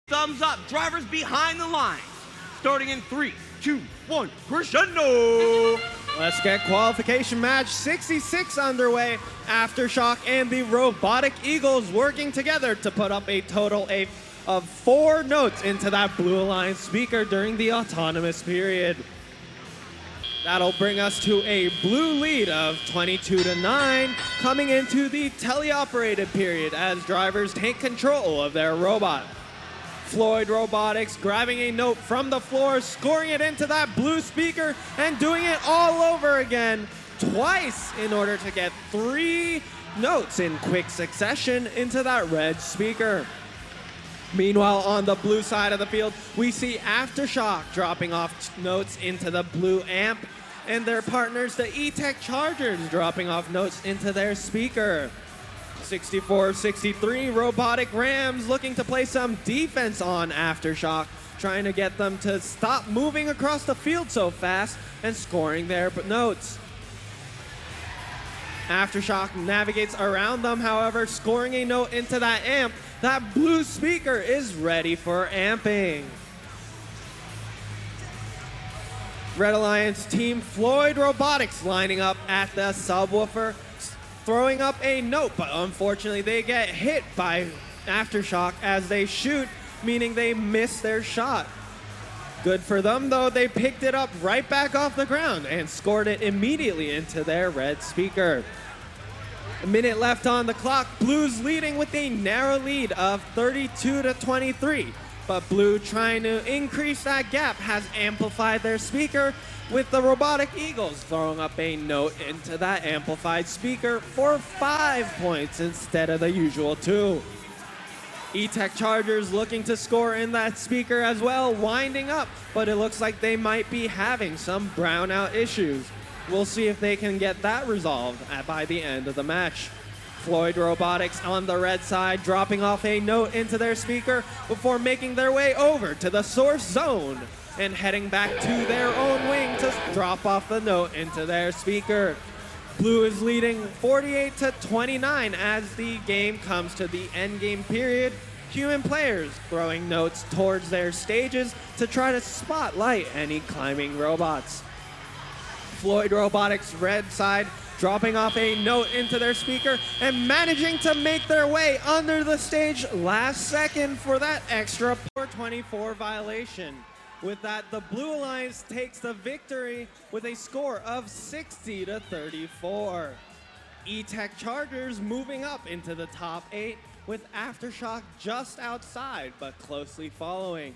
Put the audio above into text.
Thumbs up, drivers behind the lines. Starting in 3, 2, 1, crescendo! Let's get qualification match 66 underway. Aftershock and the Robotic Eagles working together to put up a total of 4 notes into that Blue Alliance speaker during the autonomous period. That'll bring us to a blue lead of 22-9 coming into the teleoperated period as drivers take control of their robot. Floyd Robotics grabbing a note from the floor, scoring it into that blue speaker, and doing it all over again twice in order to get 3 notes in quick succession into that red speaker. Meanwhile, on the blue side of the field, we see Aftershock dropping off notes into the blue amp, and their partners, the E-Tech Chargers, dropping off notes into their speaker. 64-63, Robotic Rams looking to play some defense on Aftershock, trying to get them to stop moving across the field so fast and scoring their notes. Aftershock navigates around them, however, scoring a note into that amp. That blue speaker is ready for amping. Red Alliance team Floyd Robotics lining up at the subwoofer, throwing up a note, but unfortunately they get hit by Aftershock as they shoot, meaning they miss their shot. Good for them though, they picked it up right back off the ground and scored it immediately into their red speaker. A minute left on the clock, Blues leading with a narrow lead of 32-23. But Blue, trying to increase that gap, has amplified their speaker, with the Robotic Eagles throwing up a note into that amplified speaker for 5 points instead of the usual 2. E-Tech Chargers looking to score in that speaker as well, winding up, but it looks like they might be having some brownout issues. We'll see if they can get that resolved by the end of the match. Floyd Robotics on the red side dropping off a note into their speaker before making their way over to the source zone and heading back to their own wing to drop off the note into their speaker. Blue is leading 48-29 as the game comes to the end game period. Human players throwing notes towards their stages to try to spotlight any climbing robots. Floyd Robotics red side dropping off a note into their speaker and managing to make their way under the stage last second for that extra 424 violation. With that, the Blue Alliance takes the victory with a score of 60-34. E-Tech Chargers moving up into the top 8 with Aftershock just outside but closely following.